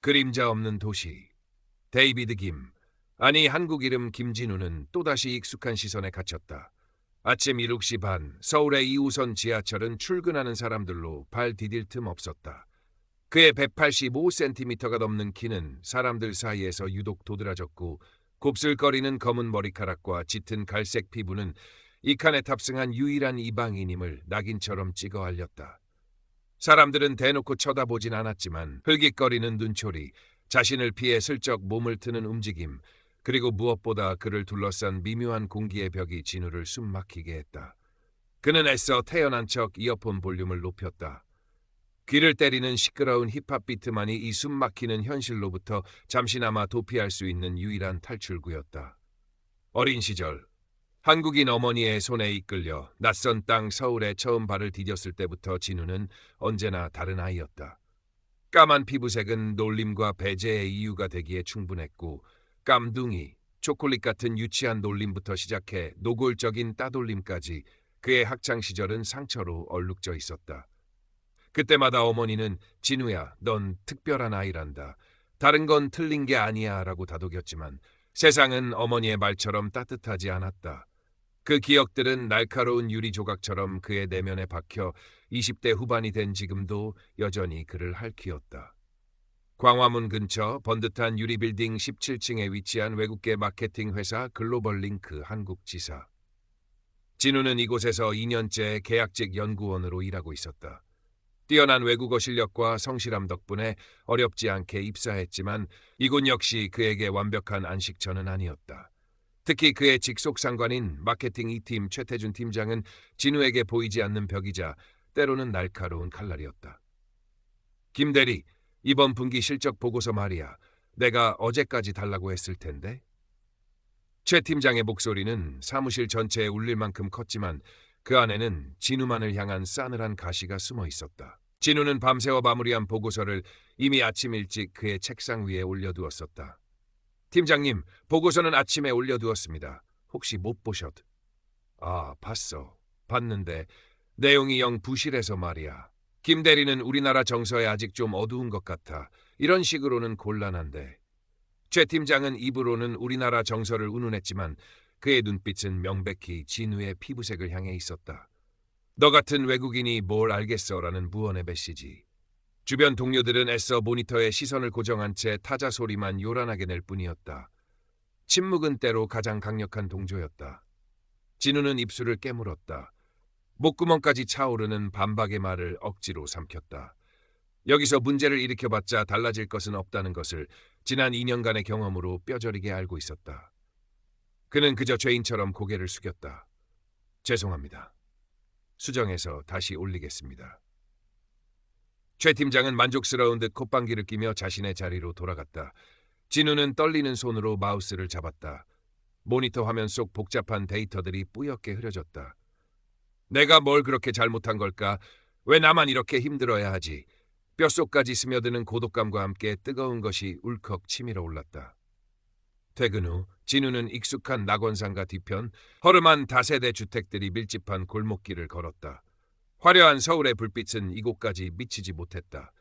그림자 없는 도시. 데이비드 김, 아니 한국 이름 김진우는 또다시 익숙한 시선에 갇혔다. 아침 7시 반, 서울의 2호선 지하철은 출근하는 사람들로 발 디딜 틈 없었다. 그의 185cm가 넘는 키는 사람들 사이에서 유독 도드라졌고 곱슬거리는 검은 머리카락과 짙은 갈색 피부는 이 칸에 탑승한 유일한 이방인임을 낙인처럼 찍어 알렸다. 사람들은 대놓고 쳐다보진 않았지만 흘깃거리는 눈초리, 자신을 피해 슬쩍 몸을 트는 움직임, 그리고 무엇보다 그를 둘러싼 미묘한 공기의 벽이 진우를 숨막히게 했다. 그는 애써 태연한 척 이어폰 볼륨을 높였다. 귀를 때리는 시끄러운 힙합 비트만이 이 숨막히는 현실로부터 잠시나마 도피할 수 있는 유일한 탈출구였다. 어린 시절, 한국인 어머니의 손에 이끌려 낯선 땅 서울에 처음 발을 디뎠을 때부터 진우는 언제나 다른 아이였다. 까만 피부색은 놀림과 배제의 이유가 되기에 충분했고 깜둥이, 초콜릿 같은 유치한 놀림부터 시작해 노골적인 따돌림까지 그의 학창시절은 상처로 얼룩져 있었다. 그때마다 어머니는 진우야, 넌 특별한 아이란다. 다른 건 틀린 게 아니야 라고 다독였지만 세상은 어머니의 말처럼 따뜻하지 않았다. 그 기억들은 날카로운 유리 조각처럼 그의 내면에 박혀 20대 후반이 된 지금도 여전히 그를 핥히었다. 광화문 근처 번듯한 유리빌딩 17층에 위치한 외국계 마케팅 회사 글로벌링크 한국지사. 진우는 이곳에서 2년째 계약직 연구원으로 일하고 있었다. 뛰어난 외국어 실력과 성실함 덕분에 어렵지 않게 입사했지만 이곳 역시 그에게 완벽한 안식처는 아니었다. 특히 그의 직속 상관인 마케팅 2팀 최태준 팀장은 진우에게 보이지 않는 벽이자 때로는 날카로운 칼날이었다. 김 대리, 이번 분기 실적 보고서 말이야. 내가 어제까지 달라고 했을 텐데. 최 팀장의 목소리는 사무실 전체에 울릴 만큼 컸지만 그 안에는 진우만을 향한 싸늘한 가시가 숨어 있었다. 진우는 밤새워 마무리한 보고서를 이미 아침 일찍 그의 책상 위에 올려두었었다. 팀장님, 보고서는 아침에 올려두었습니다. 혹시 못 보셨? 아, 봤어. 봤는데 내용이 영 부실해서 말이야. 김 대리는 우리나라 정서에 아직 좀 어두운 것 같아. 이런 식으로는 곤란한데. 최 팀장은 입으로는 우리나라 정서를 운운했지만 그의 눈빛은 명백히 진우의 피부색을 향해 있었다. 너 같은 외국인이 뭘 알겠어라는 무언의 메시지. 주변 동료들은 애써 모니터에 시선을 고정한 채 타자 소리만 요란하게 낼 뿐이었다. 침묵은 때로 가장 강력한 동조였다. 진우는 입술을 깨물었다. 목구멍까지 차오르는 반박의 말을 억지로 삼켰다. 여기서 문제를 일으켜봤자 달라질 것은 없다는 것을 지난 2년간의 경험으로 뼈저리게 알고 있었다. 그는 그저 죄인처럼 고개를 숙였다. 죄송합니다. 수정해서 다시 올리겠습니다. 최 팀장은 만족스러운 듯 콧방귀를 끼며 자신의 자리로 돌아갔다. 진우는 떨리는 손으로 마우스를 잡았다. 모니터 화면 속 복잡한 데이터들이 뿌옇게 흐려졌다. 내가 뭘 그렇게 잘못한 걸까? 왜 나만 이렇게 힘들어야 하지? 뼛속까지 스며드는 고독감과 함께 뜨거운 것이 울컥 치밀어 올랐다. 퇴근 후 진우는 익숙한 낙원상가 뒤편 허름한 다세대 주택들이 밀집한 골목길을 걸었다. 화려한 서울의 불빛은 이곳까지 미치지 못했다.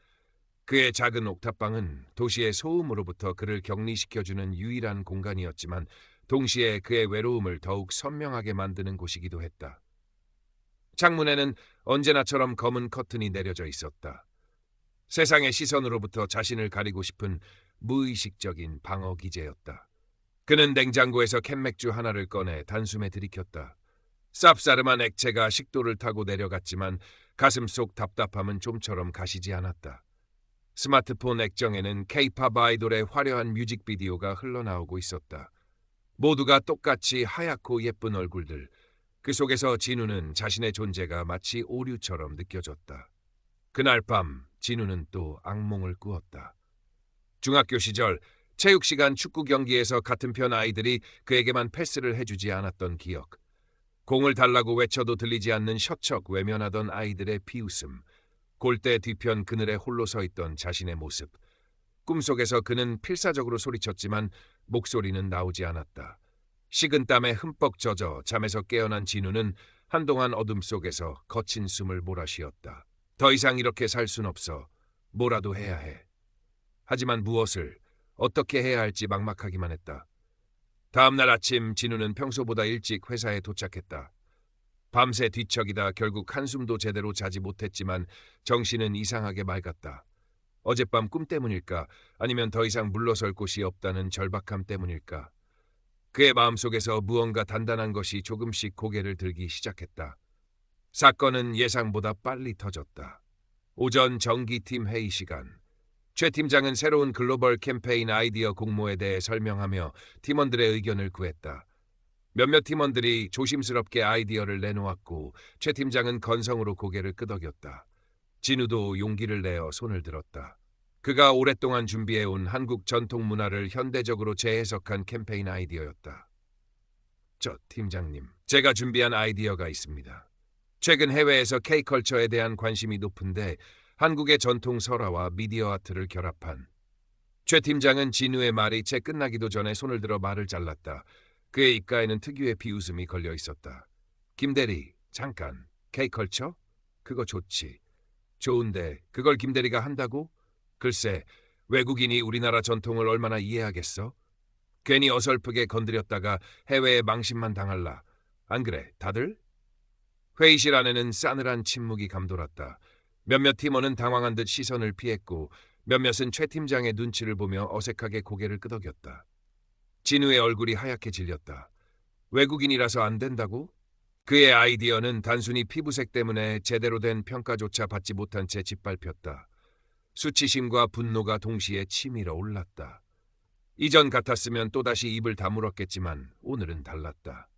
그의 작은 옥탑방은 도시의 소음으로부터 그를 격리시켜주는 유일한 공간이었지만 동시에 그의 외로움을 더욱 선명하게 만드는 곳이기도 했다. 창문에는 언제나처럼 검은 커튼이 내려져 있었다. 세상의 시선으로부터 자신을 가리고 싶은 무의식적인 방어 기제였다. 그는 냉장고에서 캔맥주 하나를 꺼내 단숨에 들이켰다. 쌉싸름한 액체가 식도를 타고 내려갔지만 가슴 속 답답함은 좀처럼 가시지 않았다. 스마트폰 액정에는 K-팝 아이돌의 화려한 뮤직비디오가 흘러나오고 있었다. 모두가 똑같이 하얗고 예쁜 얼굴들. 그 속에서 진우는 자신의 존재가 마치 오류처럼 느껴졌다. 그날 밤 진우는 또 악몽을 꾸었다. 중학교 시절 체육 시간 축구 경기에서 같은 편 아이들이 그에게만 패스를 해주지 않았던 기억. 공을 달라고 외쳐도 들리지 않는 셔척 외면하던 아이들의 비웃음. 골대 뒤편 그늘에 홀로 서 있던 자신의 모습. 꿈속에서 그는 필사적으로 소리쳤지만 목소리는 나오지 않았다. 식은 땀에 흠뻑 젖어 잠에서 깨어난 진우는 한동안 어둠 속에서 거친 숨을 몰아쉬었다. 더 이상 이렇게 살 순 없어. 뭐라도 해야 해. 하지만 무엇을, 어떻게 해야 할지 막막하기만 했다. 다음 날 아침 진우는 평소보다 일찍 회사에 도착했다. 밤새 뒤척이다 결국 한숨도 제대로 자지 못했지만 정신은 이상하게 맑았다. 어젯밤 꿈 때문일까 아니면 더 이상 물러설 곳이 없다는 절박함 때문일까. 그의 마음속에서 무언가 단단한 것이 조금씩 고개를 들기 시작했다. 사건은 예상보다 빨리 터졌다. 오전 정기팀 회의 시간. 최 팀장은 새로운 글로벌 캠페인 아이디어 공모에 대해 설명하며 팀원들의 의견을 구했다. 몇몇 팀원들이 조심스럽게 아이디어를 내놓았고 최 팀장은 건성으로 고개를 끄덕였다. 진우도 용기를 내어 손을 들었다. 그가 오랫동안 준비해온 한국 전통 문화를 현대적으로 재해석한 캠페인 아이디어였다. 저 팀장님, 제가 준비한 아이디어가 있습니다. 최근 해외에서 K컬처에 대한 관심이 높은데 한국의 전통 설화와 미디어 아트를 결합한. 최 팀장은 진우의 말이 채 끝나기도 전에 손을 들어 말을 잘랐다. 그의 입가에는 특유의 비웃음이 걸려 있었다. 김대리, 잠깐. K컬처? 그거 좋지. 좋은데 그걸 김대리가 한다고? 글쎄, 외국인이 우리나라 전통을 얼마나 이해하겠어? 괜히 어설프게 건드렸다가 해외에 망신만 당할라. 안 그래, 다들? 회의실 안에는 싸늘한 침묵이 감돌았다. 몇몇 팀원은 당황한 듯 시선을 피했고 몇몇은 최 팀장의 눈치를 보며 어색하게 고개를 끄덕였다. 진우의 얼굴이 하얗게 질렸다. 외국인이라서 안 된다고? 그의 아이디어는 단순히 피부색 때문에 제대로 된 평가조차 받지 못한 채 짓밟혔다. 수치심과 분노가 동시에 치밀어 올랐다. 이전 같았으면 또다시 입을 다물었겠지만 오늘은 달랐다.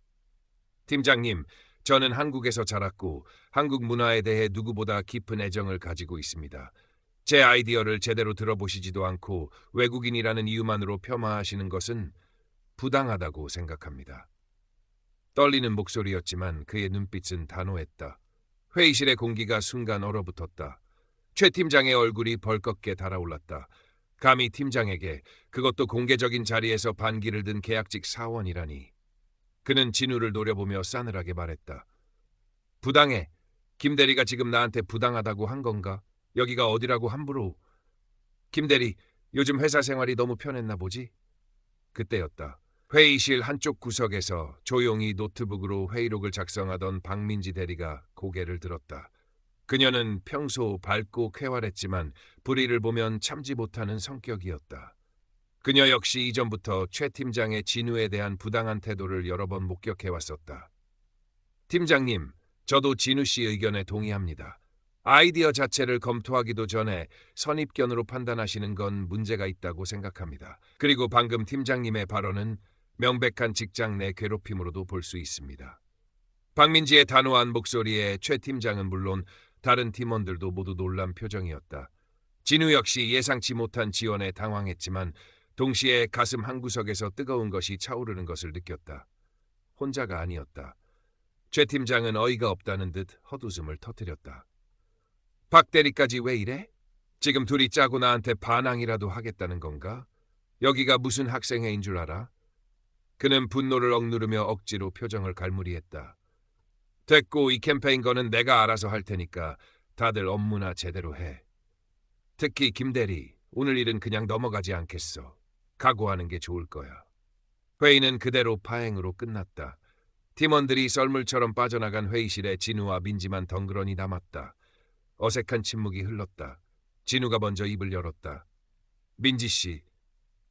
팀장님, 저는 한국에서 자랐고 한국 문화에 대해 누구보다 깊은 애정을 가지고 있습니다. 제 아이디어를 제대로 들어보시지도 않고 외국인이라는 이유만으로 폄하하시는 것은 부당하다고 생각합니다. 떨리는 목소리였지만 그의 눈빛은 단호했다. 회의실의 공기가 순간 얼어붙었다. 최 팀장의 얼굴이 벌겋게 달아올랐다. 감히 팀장에게, 그것도 공개적인 자리에서 반기를 든 계약직 사원이라니. 그는 진우를 노려보며 싸늘하게 말했다. 부당해. 김 대리가 지금 나한테 부당하다고 한 건가? 여기가 어디라고 함부로. 김 대리, 요즘 회사 생활이 너무 편했나 보지? 그때였다. 회의실 한쪽 구석에서 조용히 노트북으로 회의록을 작성하던 박민지 대리가 고개를 들었다. 그녀는 평소 밝고 쾌활했지만 불의를 보면 참지 못하는 성격이었다. 그녀 역시 이전부터 최 팀장의 진우에 대한 부당한 태도를 여러 번 목격해왔었다. 팀장님, 저도 진우 씨 의견에 동의합니다. 아이디어 자체를 검토하기도 전에 선입견으로 판단하시는 건 문제가 있다고 생각합니다. 그리고 방금 팀장님의 발언은 명백한 직장 내 괴롭힘으로도 볼 수 있습니다. 박민지의 단호한 목소리에 최 팀장은 물론 다른 팀원들도 모두 놀란 표정이었다. 진우 역시 예상치 못한 지원에 당황했지만 동시에 가슴 한구석에서 뜨거운 것이 차오르는 것을 느꼈다. 혼자가 아니었다. 최 팀장은 어이가 없다는 듯 헛웃음을 터뜨렸다. 박 대리까지 왜 이래? 지금 둘이 짜고 나한테 반항이라도 하겠다는 건가? 여기가 무슨 학생회인 줄 알아? 그는 분노를 억누르며 억지로 표정을 갈무리했다. 됐고, 이 캠페인 거는 내가 알아서 할 테니까 다들 업무나 제대로 해. 특히 김 대리, 오늘 일은 그냥 넘어가지 않겠어. 각오하는 게 좋을 거야. 회의는 그대로 파행으로 끝났다. 팀원들이 썰물처럼 빠져나간 회의실에 진우와 민지만 덩그러니 남았다. 어색한 침묵이 흘렀다. 진우가 먼저 입을 열었다. 민지 씨,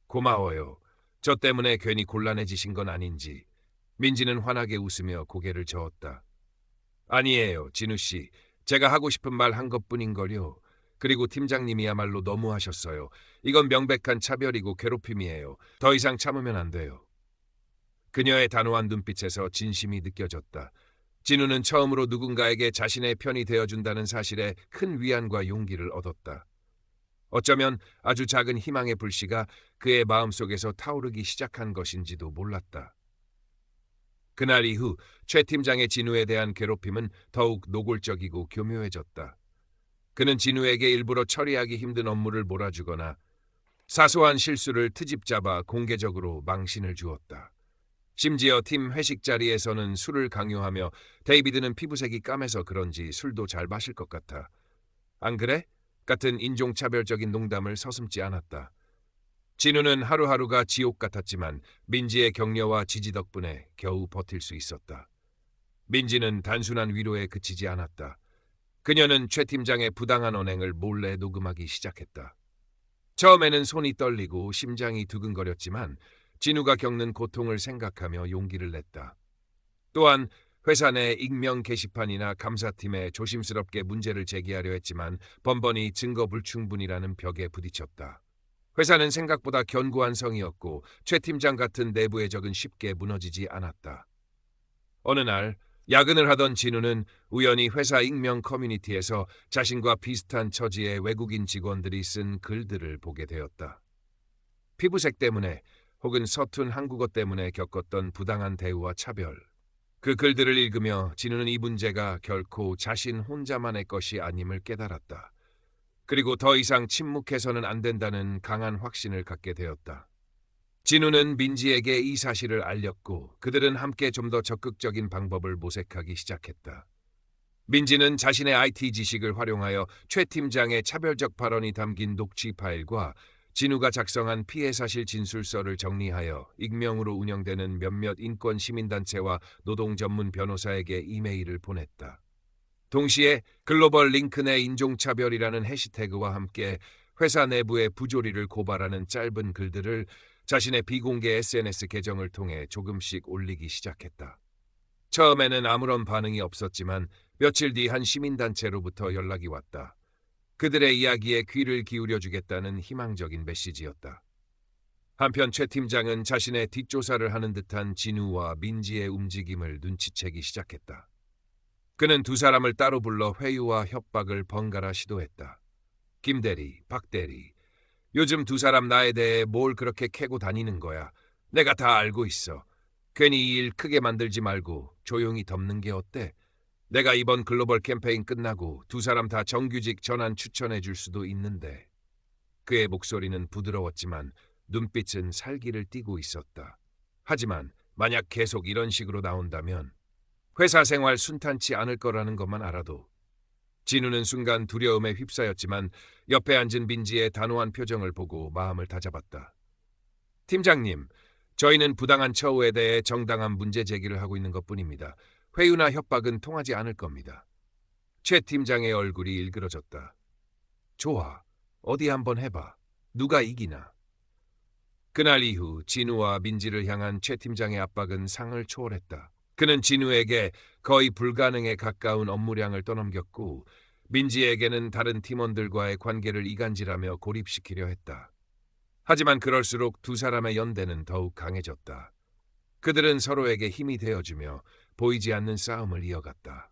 고마워요. 저 때문에 괜히 곤란해지신 건 아닌지. 민지는 환하게 웃으며 고개를 저었다. 아니에요, 진우 씨. 제가 하고 싶은 말 한 것뿐인걸요. 그리고 팀장님이야말로 너무하셨어요. 이건 명백한 차별이고 괴롭힘이에요. 더 이상 참으면 안 돼요. 그녀의 단호한 눈빛에서 진심이 느껴졌다. 진우는 처음으로 누군가에게 자신의 편이 되어준다는 사실에 큰 위안과 용기를 얻었다. 어쩌면 아주 작은 희망의 불씨가 그의 마음속에서 타오르기 시작한 것인지도 몰랐다. 그날 이후 최 팀장의 진우에 대한 괴롭힘은 더욱 노골적이고 교묘해졌다. 그는 진우에게 일부러 처리하기 힘든 업무를 몰아주거나 사소한 실수를 트집 잡아 공개적으로 망신을 주었다. 심지어 팀 회식 자리에서는 술을 강요하며 데이비드는 피부색이 까매서 그런지 술도 잘 마실 것 같아. 안 그래? 같은 인종차별적인 농담을 서슴지 않았다. 진우는 하루하루가 지옥 같았지만 민지의 격려와 지지 덕분에 겨우 버틸 수 있었다. 민지는 단순한 위로에 그치지 않았다. 그녀는 최 팀장의 부당한 언행을 몰래 녹음하기 시작했다. 처음에는 손이 떨리고 심장이 두근거렸지만 진우가 겪는 고통을 생각하며 용기를 냈다. 또한 회사 내 익명 게시판이나 감사팀에 조심스럽게 문제를 제기하려 했지만 번번이 증거 불충분이라는 벽에 부딪혔다. 회사는 생각보다 견고한 성이었고 최 팀장 같은 내부의 적은 쉽게 무너지지 않았다. 어느 날 야근을 하던 진우는 우연히 회사 익명 커뮤니티에서 자신과 비슷한 처지의 외국인 직원들이 쓴 글들을 보게 되었다. 피부색 때문에 혹은 서툰 한국어 때문에 겪었던 부당한 대우와 차별. 그 글들을 읽으며 진우는 이 문제가 결코 자신 혼자만의 것이 아님을 깨달았다. 그리고 더 이상 침묵해서는 안 된다는 강한 확신을 갖게 되었다. 진우는 민지에게 이 사실을 알렸고 그들은 함께 좀 더 적극적인 방법을 모색하기 시작했다. 민지는 자신의 IT 지식을 활용하여 최 팀장의 차별적 발언이 담긴 녹취 파일과 진우가 작성한 피해 사실 진술서를 정리하여 익명으로 운영되는 몇몇 인권 시민단체와 노동 전문 변호사에게 이메일을 보냈다. 동시에 글로벌 링크 내 인종차별이라는 해시태그와 함께 회사 내부의 부조리를 고발하는 짧은 글들을 자신의 비공개 SNS 계정을 통해 조금씩 올리기 시작했다. 처음에는 아무런 반응이 없었지만 며칠 뒤 한 시민단체로부터 연락이 왔다. 그들의 이야기에 귀를 기울여주겠다는 희망적인 메시지였다. 한편 최 팀장은 자신의 뒷조사를 하는 듯한 진우와 민지의 움직임을 눈치채기 시작했다. 그는 두 사람을 따로 불러 회유와 협박을 번갈아 시도했다. 김 대리, 박 대리, 요즘 두 사람 나에 대해 뭘 그렇게 캐고 다니는 거야. 내가 다 알고 있어. 괜히 이 일 크게 만들지 말고 조용히 덮는 게 어때? 내가 이번 글로벌 캠페인 끝나고 두 사람 다 정규직 전환 추천해 줄 수도 있는데. 그의 목소리는 부드러웠지만 눈빛은 살기를 띠고 있었다. 하지만 만약 계속 이런 식으로 나온다면 회사 생활 순탄치 않을 거라는 것만 알아도. 진우는 순간 두려움에 휩싸였지만 옆에 앉은 민지의 단호한 표정을 보고 마음을 다잡았다. 팀장님, 저희는 부당한 처우에 대해 정당한 문제 제기를 하고 있는 것뿐입니다. 회유나 협박은 통하지 않을 겁니다. 최 팀장의 얼굴이 일그러졌다. 좋아, 어디 한번 해봐. 누가 이기나. 그날 이후 진우와 민지를 향한 최 팀장의 압박은 상을 초월했다. 그는 진우에게 거의 불가능에 가까운 업무량을 떠넘겼고 민지에게는 다른 팀원들과의 관계를 이간질하며 고립시키려 했다. 하지만 그럴수록 두 사람의 연대는 더욱 강해졌다. 그들은 서로에게 힘이 되어주며 보이지 않는 싸움을 이어갔다.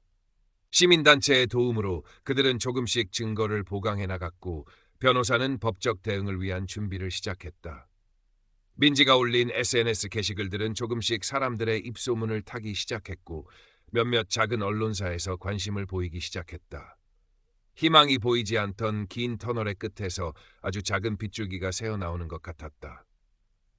시민단체의 도움으로 그들은 조금씩 증거를 보강해 나갔고 변호사는 법적 대응을 위한 준비를 시작했다. 민지가 올린 SNS 게시글들은 조금씩 사람들의 입소문을 타기 시작했고 몇몇 작은 언론사에서 관심을 보이기 시작했다. 희망이 보이지 않던 긴 터널의 끝에서 아주 작은 빗줄기가 새어나오는 것 같았다.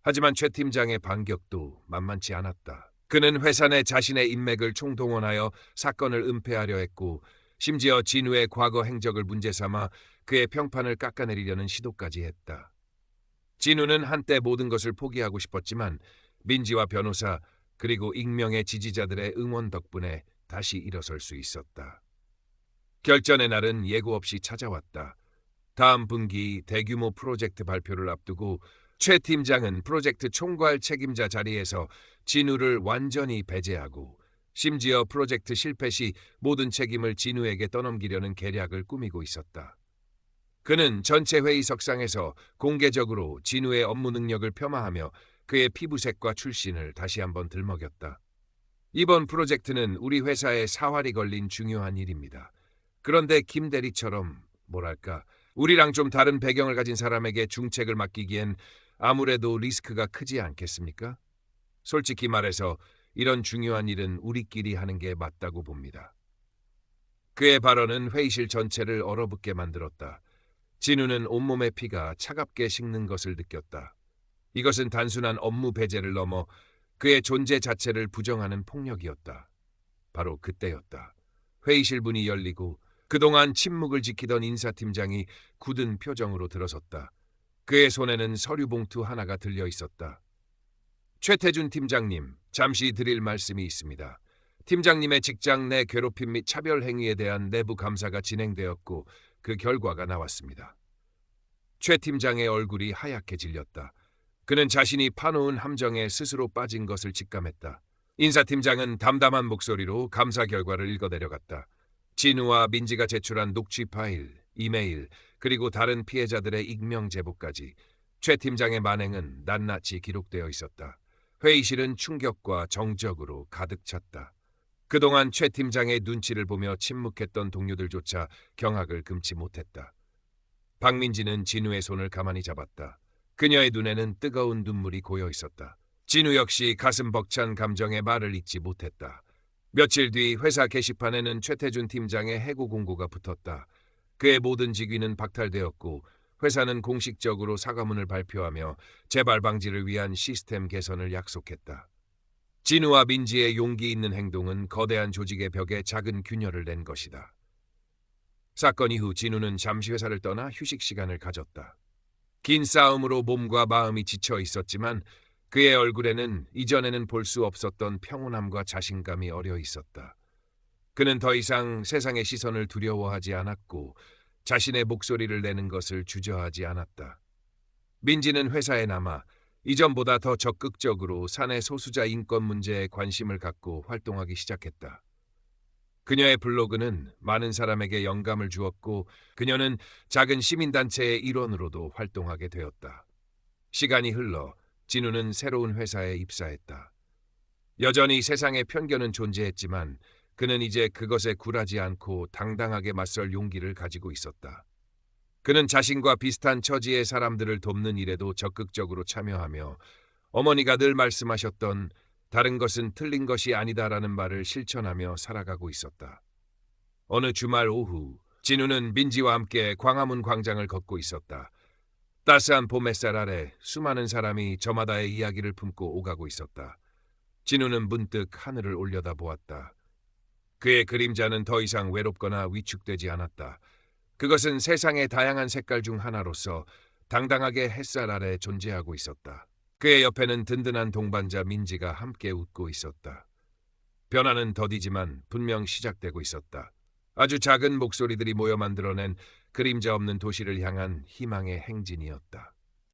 하지만 최 팀장의 반격도 만만치 않았다. 그는 회사 내 자신의 인맥을 총동원하여 사건을 은폐하려 했고 심지어 진우의 과거 행적을 문제 삼아 그의 평판을 깎아내리려는 시도까지 했다. 진우는 한때 모든 것을 포기하고 싶었지만 민지와 변호사 그리고 익명의 지지자들의 응원 덕분에 다시 일어설 수 있었다. 결전의 날은 예고 없이 찾아왔다. 다음 분기 대규모 프로젝트 발표를 앞두고 최 팀장은 프로젝트 총괄 책임자 자리에서 진우를 완전히 배제하고 심지어 프로젝트 실패 시 모든 책임을 진우에게 떠넘기려는 계략을 꾸미고 있었다. 그는 전체 회의석상에서 공개적으로 진우의 업무 능력을 폄하하며 그의 피부색과 출신을 다시 한번 들먹였다. 이번 프로젝트는 우리 회사에 사활이 걸린 중요한 일입니다. 그런데 김 대리처럼 뭐랄까 우리랑 좀 다른 배경을 가진 사람에게 중책을 맡기기엔 아무래도 리스크가 크지 않겠습니까? 솔직히 말해서 이런 중요한 일은 우리끼리 하는 게 맞다고 봅니다. 그의 발언은 회의실 전체를 얼어붙게 만들었다. 진우는 온몸의 피가 차갑게 식는 것을 느꼈다. 이것은 단순한 업무 배제를 넘어 그의 존재 자체를 부정하는 폭력이었다. 바로 그때였다. 회의실 문이 열리고 그동안 침묵을 지키던 인사팀장이 굳은 표정으로 들어섰다. 그의 손에는 서류 봉투 하나가 들려 있었다. 최태준 팀장님, 잠시 드릴 말씀이 있습니다. 팀장님의 직장 내 괴롭힘 및 차별 행위에 대한 내부 감사가 진행되었고 그 결과가 나왔습니다. 최 팀장의 얼굴이 하얗게 질렸다. 그는 자신이 파놓은 함정에 스스로 빠진 것을 직감했다. 인사팀장은 담담한 목소리로 감사 결과를 읽어내려갔다. 진우와 민지가 제출한 녹취 파일, 이메일, 그리고 다른 피해자들의 익명 제보까지 최 팀장의 만행은 낱낱이 기록되어 있었다. 회의실은 충격과 정적으로 가득 찼다. 그동안 최 팀장의 눈치를 보며 침묵했던 동료들조차 경악을 금치 못했다. 박민지는 진우의 손을 가만히 잡았다. 그녀의 눈에는 뜨거운 눈물이 고여 있었다. 진우 역시 가슴 벅찬 감정에 말을 잇지 못했다. 며칠 뒤 회사 게시판에는 최태준 팀장의 해고 공고가 붙었다. 그의 모든 직위는 박탈되었고 회사는 공식적으로 사과문을 발표하며 재발 방지를 위한 시스템 개선을 약속했다. 진우와 민지의 용기 있는 행동은 거대한 조직의 벽에 작은 균열을 낸 것이다. 사건 이후 진우는 잠시 회사를 떠나 휴식 시간을 가졌다. 긴 싸움으로 몸과 마음이 지쳐 있었지만 그의 얼굴에는 이전에는 볼 수 없었던 평온함과 자신감이 어려 있었다. 그는 더 이상 세상의 시선을 두려워하지 않았고 자신의 목소리를 내는 것을 주저하지 않았다. 민지는 회사에 남아 이전보다 더 적극적으로 사내 소수자 인권 문제에 관심을 갖고 활동하기 시작했다. 그녀의 블로그는 많은 사람에게 영감을 주었고 그녀는 작은 시민단체의 일원으로도 활동하게 되었다. 시간이 흘러 진우는 새로운 회사에 입사했다. 여전히 세상에 편견은 존재했지만 그는 이제 그것에 굴하지 않고 당당하게 맞설 용기를 가지고 있었다. 그는 자신과 비슷한 처지의 사람들을 돕는 일에도 적극적으로 참여하며 어머니가 늘 말씀하셨던 다른 것은 틀린 것이 아니다라는 말을 실천하며 살아가고 있었다. 어느 주말 오후 진우는 민지와 함께 광화문 광장을 걷고 있었다. 따스한 봄 햇살 아래 수많은 사람이 저마다의 이야기를 품고 오가고 있었다. 진우는 문득 하늘을 올려다보았다. 그의 그림자는 더 이상 외롭거나 위축되지 않았다. 그것은 세상의 다양한 색깔 중 하나로서 당당하게 햇살 아래 존재하고 있었다. 그의 옆에는 든든한 동반자 민지가 함께 웃고 있었다. 변화는 더디지만 분명 시작되고 있었다. 아주 작은 목소리들이 모여 만들어낸 그림자 없는 도시를 향한 희망의 행진이었다.